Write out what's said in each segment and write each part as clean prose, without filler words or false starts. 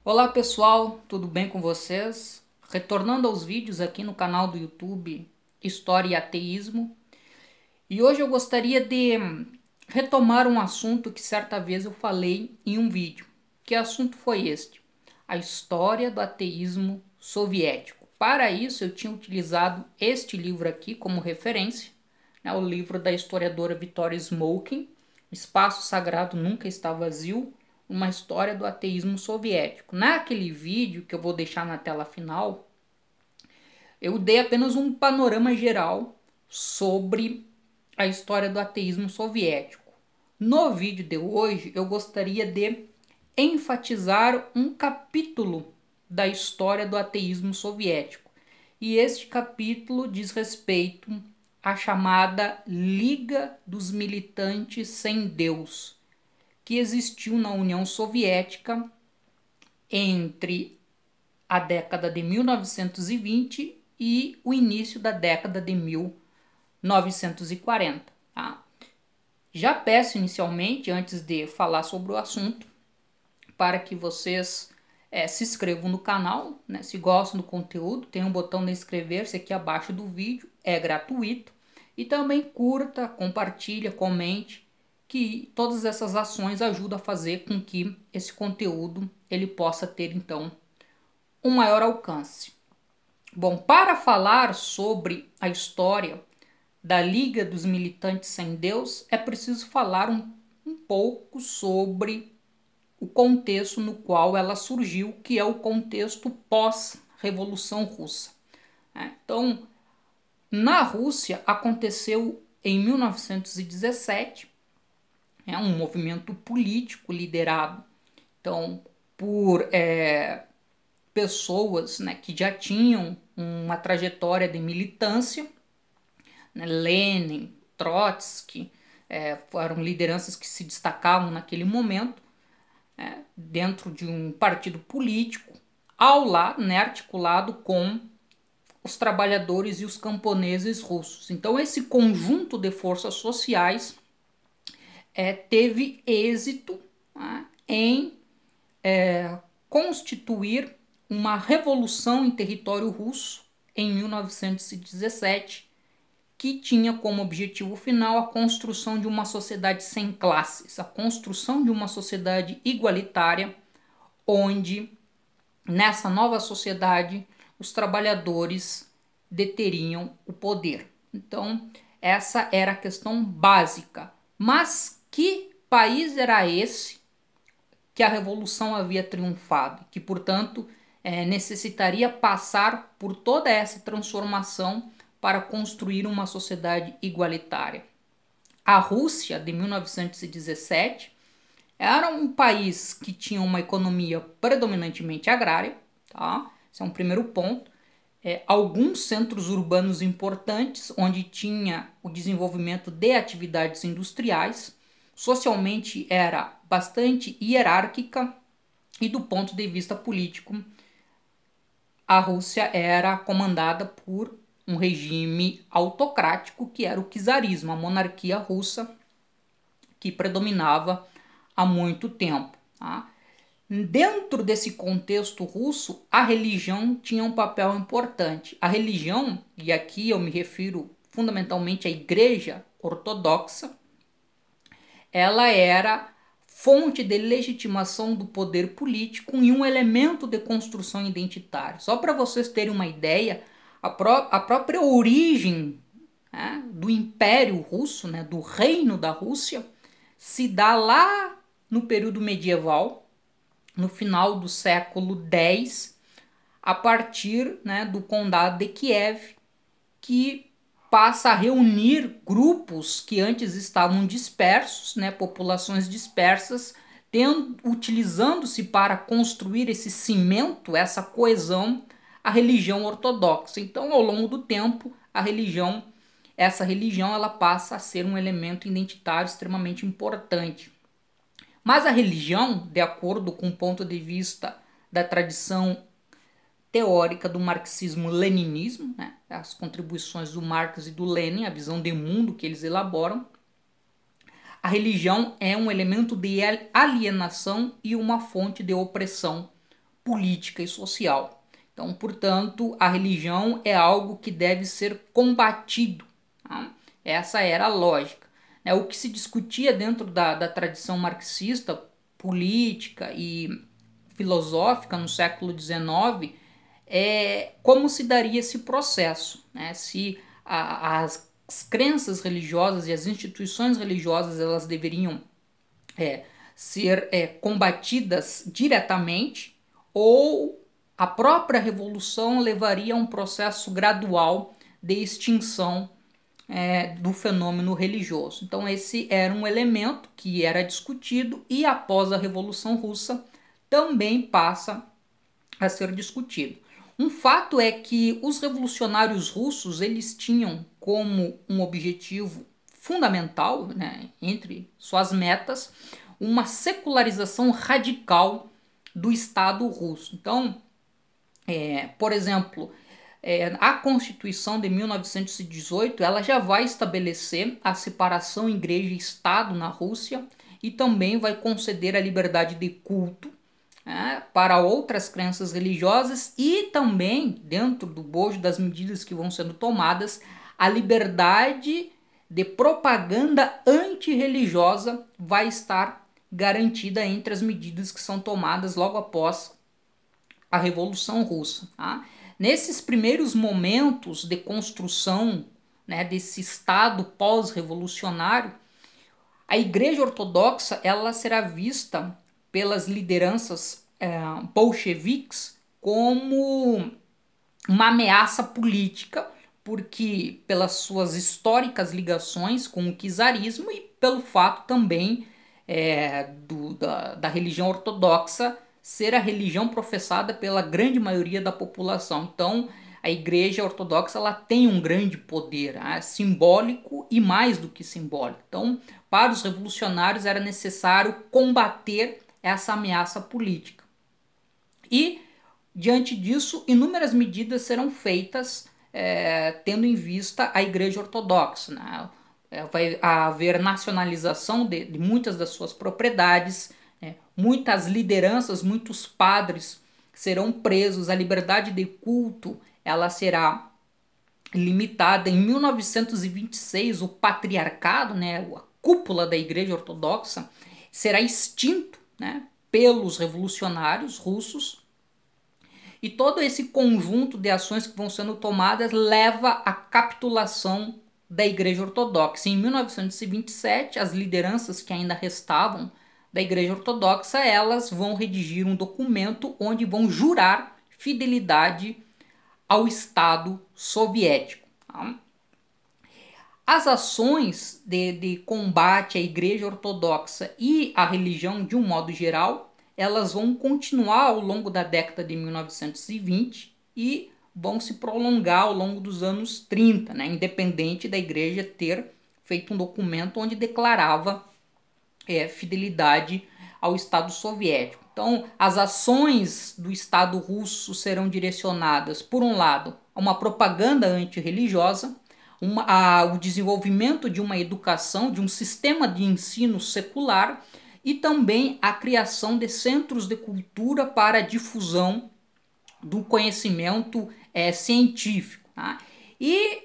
Olá pessoal, tudo bem com vocês? Retornando aos vídeos aqui no canal do YouTube História e Ateísmo. E hoje eu gostaria de retomar um assunto que certa vez eu falei em um vídeo. Que assunto foi este? A história do ateísmo soviético. Para isso eu tinha utilizado este livro aqui como referência, né, o livro da historiadora Victoria Smokin, Espaço Sagrado Nunca Está Vazio, uma história do ateísmo soviético. Naquele vídeo que eu vou deixar na tela final, eu dei apenas um panorama geral sobre a história do ateísmo soviético. No vídeo de hoje, eu gostaria de enfatizar um capítulo da história do ateísmo soviético. E este capítulo diz respeito à chamada Liga dos Militantes Sem Deus, que existiu na União Soviética entre a década de 1920 e o início da década de 1940. Tá? Já peço inicialmente, antes de falar sobre o assunto, para que vocês se inscrevam no canal, né? Se gostam do conteúdo, tem um botão de inscrever-se aqui abaixo do vídeo, é gratuito. E também curta, compartilha, comente, que todas essas ações ajudam a fazer com que esse conteúdo ele possa ter então um maior alcance. Bom, para falar sobre a história da Liga dos Militantes Sem Deus, é preciso falar um pouco sobre o contexto no qual ela surgiu, que é o contexto pós-Revolução Russa. Então, na Rússia aconteceu em 1917 um movimento político liderado então por pessoas, né, que já tinham uma trajetória de militância, né, Lenin, Trotsky, foram lideranças que se destacavam naquele momento, dentro de um partido político, ao lado, né, articulado com os trabalhadores e os camponeses russos. Então esse conjunto de forças sociais teve êxito, né, em constituir uma revolução em território russo em 1917, que tinha como objetivo final a construção de uma sociedade sem classes, a construção de uma sociedade igualitária, onde nessa nova sociedade os trabalhadores deteriam o poder. Então, essa era a questão básica. Mas que país era esse que a revolução havia triunfado, que, portanto, necessitaria passar por toda essa transformação para construir uma sociedade igualitária? A Rússia, de 1917, era um país que tinha uma economia predominantemente agrária, tá? Esse é um primeiro ponto. Alguns centros urbanos importantes, onde tinha o desenvolvimento de atividades industriais, socialmente era bastante hierárquica e do ponto de vista político, a Rússia era comandada por um regime autocrático que era o czarismo, a monarquia russa que predominava há muito tempo. Tá? Dentro desse contexto russo, a religião tinha um papel importante. A religião, e aqui eu me refiro fundamentalmente à Igreja Ortodoxa, ela era fonte de legitimação do poder político e um elemento de construção identitária. Só para vocês terem uma ideia, a própria origem, né, do Império Russo, né, do Reino da Rússia, se dá lá no período medieval, no final do século X, a partir, né, do Condado de Kiev, que passa a reunir grupos que antes estavam dispersos, né, populações dispersas, utilizando-se para construir esse cimento, essa coesão, a religião ortodoxa. Então, ao longo do tempo, essa religião ela passa a ser um elemento identitário extremamente importante. Mas a religião, de acordo com o ponto de vista da tradição teórica do marxismo-leninismo, né, as contribuições do Marx e do Lenin, a visão de mundo que eles elaboram, a religião é um elemento de alienação e uma fonte de opressão política e social. Então, portanto, a religião é algo que deve ser combatido. Tá? Essa era a lógica. O que se discutia dentro da tradição marxista, política e filosófica no século XIX é como se daria esse processo, né? Se as crenças religiosas e as instituições religiosas elas deveriam ser combatidas diretamente ou a própria revolução levaria a um processo gradual de extinção do fenômeno religioso. Então esse era um elemento que era discutido e após a Revolução Russa também passa a ser discutido. Um fato é que os revolucionários russos eles tinham como um objetivo fundamental, né, entre suas metas, uma secularização radical do Estado russo. Então, por exemplo, a Constituição de 1918 ela já vai estabelecer a separação igreja e Estado na Rússia e também vai conceder a liberdade de culto para outras crenças religiosas e também, dentro do bojo das medidas que vão sendo tomadas, a liberdade de propaganda antirreligiosa vai estar garantida entre as medidas que são tomadas logo após a Revolução Russa. Tá? Nesses primeiros momentos de construção, né, desse Estado pós-revolucionário, a Igreja Ortodoxa ela será vista pelas lideranças bolcheviques como uma ameaça política, porque pelas suas históricas ligações com o czarismo e pelo fato também da religião ortodoxa ser a religião professada pela grande maioria da população. Então, a Igreja Ortodoxa ela tem um grande poder simbólico e mais do que simbólico. Então, para os revolucionários era necessário combater essa ameaça política. E, diante disso, inúmeras medidas serão feitas tendo em vista a Igreja Ortodoxa. Né? Vai haver nacionalização de muitas das suas propriedades, muitas lideranças, muitos padres serão presos, a liberdade de culto ela será limitada. Em 1926, o patriarcado, a cúpula da Igreja Ortodoxa, será extinto pelos revolucionários russos. E todo esse conjunto de ações que vão sendo tomadas leva à capitulação da Igreja Ortodoxa. Em 1927, as lideranças que ainda restavam da Igreja Ortodoxa, elas vão redigir um documento onde vão jurar fidelidade ao Estado soviético. Tá? As ações de combate à Igreja Ortodoxa e à religião de um modo geral, elas vão continuar ao longo da década de 1920 e vão se prolongar ao longo dos anos 30, independente da Igreja ter feito um documento onde declarava fidelidade ao Estado soviético. Então, as ações do Estado russo serão direcionadas, por um lado, a uma propaganda antirreligiosa, o desenvolvimento de uma educação, de um sistema de ensino secular e também a criação de centros de cultura para a difusão do conhecimento científico. Tá? E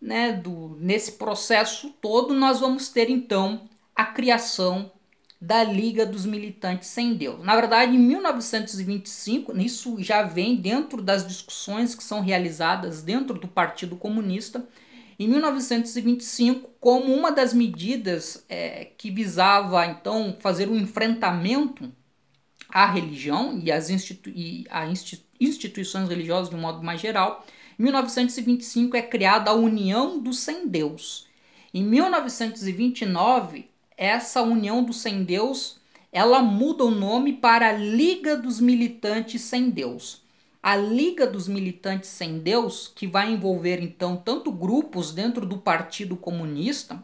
nesse processo todo nós vamos ter então a criação da Liga dos Militantes Sem Deus. Na verdade, em 1925, isso já vem dentro das discussões que são realizadas dentro do Partido Comunista, em 1925, como uma das medidas que visava então fazer um enfrentamento à religião e às instituições religiosas de um modo mais geral, em 1925 é criada a União do Sem Deus. Em 1929, essa União do Sem Deus, ela muda o nome para Liga dos Militantes Sem Deus. A Liga dos Militantes Sem Deus, que vai envolver então tanto grupos dentro do Partido Comunista,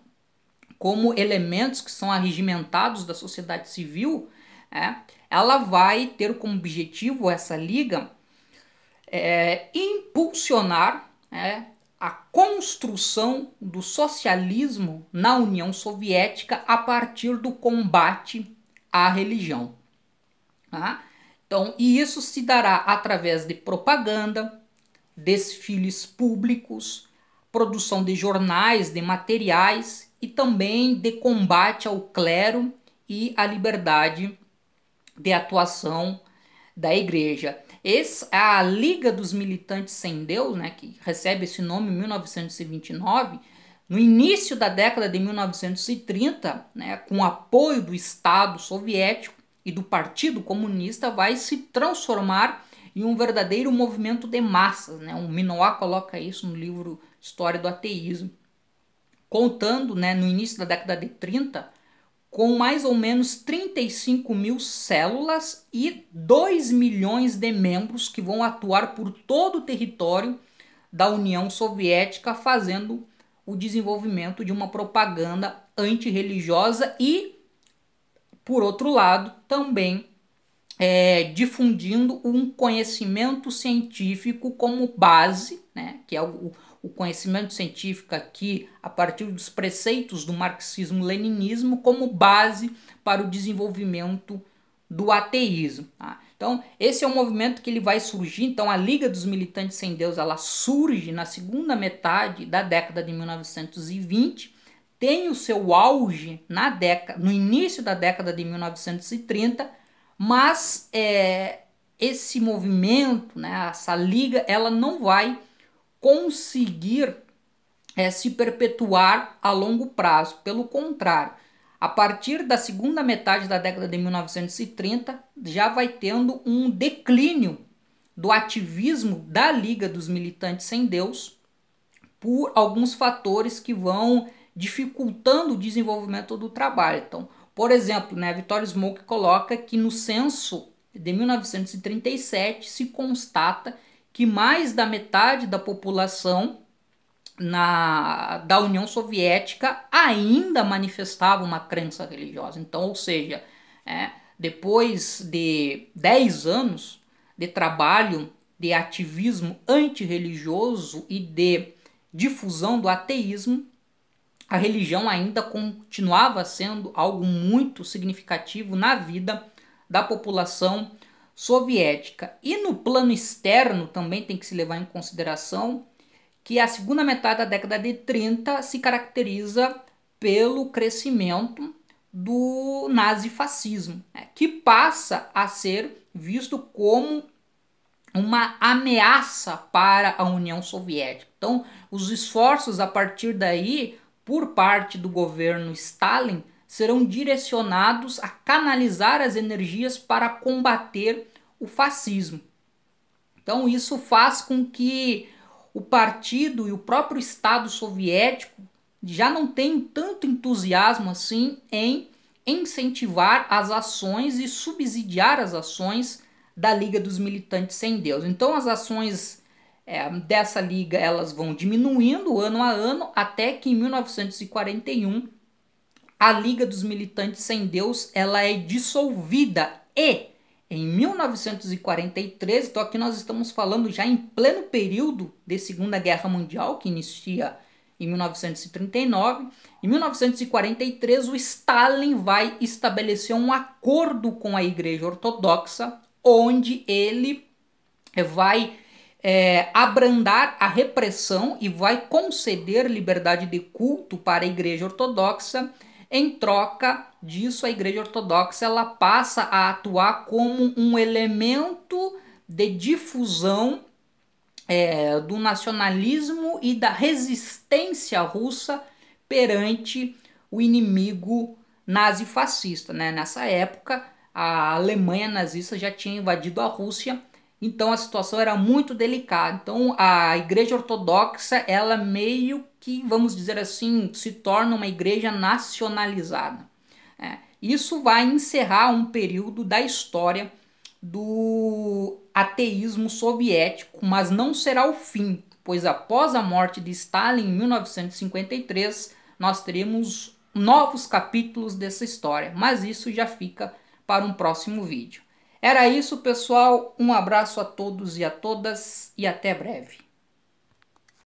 como elementos que são arregimentados da sociedade civil, ela vai ter como objetivo, essa liga, impulsionar a construção do socialismo na União Soviética a partir do combate à religião. Tá? Então, e isso se dará através de propaganda, desfiles públicos, produção de jornais, de materiais e também de combate ao clero e à liberdade de atuação da igreja. A Liga dos Militantes Sem Deus, né, que recebe esse nome em 1929, no início da década de 1930, né, com apoio do Estado soviético e do Partido Comunista, vai se transformar em um verdadeiro movimento de massas. Né? O Minoá coloca isso no livro História do Ateísmo, contando, né, no início da década de 30, com mais ou menos 35 mil células e 2 milhões de membros que vão atuar por todo o território da União Soviética, fazendo o desenvolvimento de uma propaganda antirreligiosa e, por outro lado, também difundindo um conhecimento científico como base, né, que é o conhecimento científico aqui a partir dos preceitos do marxismo-leninismo como base para o desenvolvimento do ateísmo. Tá? Então, esse é um movimento que ele vai surgir. Então, a Liga dos Militantes Sem Deus, ela surge na segunda metade da década de 1920, tem o seu auge no início da década de 1930, mas esse movimento, né, essa liga, ela não vai conseguir se perpetuar a longo prazo. Pelo contrário, a partir da segunda metade da década de 1930, já vai tendo um declínio do ativismo da Liga dos Militantes Sem Deus por alguns fatores que vão dificultando o desenvolvimento do trabalho. Então, por exemplo, né, Vittorio Smoke coloca que no censo de 1937 se constata que mais da metade da população da União Soviética ainda manifestava uma crença religiosa. Então, ou seja, depois de 10 anos de trabalho de ativismo antirreligioso e de difusão do ateísmo, a religião ainda continuava sendo algo muito significativo na vida da população soviética. E no plano externo também tem que se levar em consideração que a segunda metade da década de 30 se caracteriza pelo crescimento do nazifascismo, né, que passa a ser visto como uma ameaça para a União Soviética. Então, os esforços a partir daí, por parte do governo Stalin, serão direcionados a canalizar as energias para combater o fascismo. Então, isso faz com que o partido e o próprio Estado soviético já não tenham tanto entusiasmo assim em incentivar as ações e subsidiar as ações da Liga dos Militantes Sem Deus. Então, as ações dessa liga elas vão diminuindo ano a ano, até que em 1941 a Liga dos Militantes Sem Deus ela é dissolvida e em 1943, então aqui nós estamos falando já em pleno período de Segunda Guerra Mundial, que inicia em 1939, em 1943 o Stalin vai estabelecer um acordo com a Igreja Ortodoxa, onde ele vai abrandar a repressão e vai conceder liberdade de culto para a Igreja Ortodoxa. Em troca disso, a Igreja Ortodoxa ela passa a atuar como um elemento de difusão do nacionalismo e da resistência russa perante o inimigo nazifascista. Né? Nessa época, a Alemanha nazista já tinha invadido a Rússia, então a situação era muito delicada. Então a Igreja Ortodoxa, ela meio que, vamos dizer assim, se torna uma igreja nacionalizada. Isso vai encerrar um período da história do ateísmo soviético, mas não será o fim, pois após a morte de Stalin em 1953, nós teremos novos capítulos dessa história, mas isso já fica para um próximo vídeo. Era isso, pessoal. Um abraço a todos e a todas e até breve.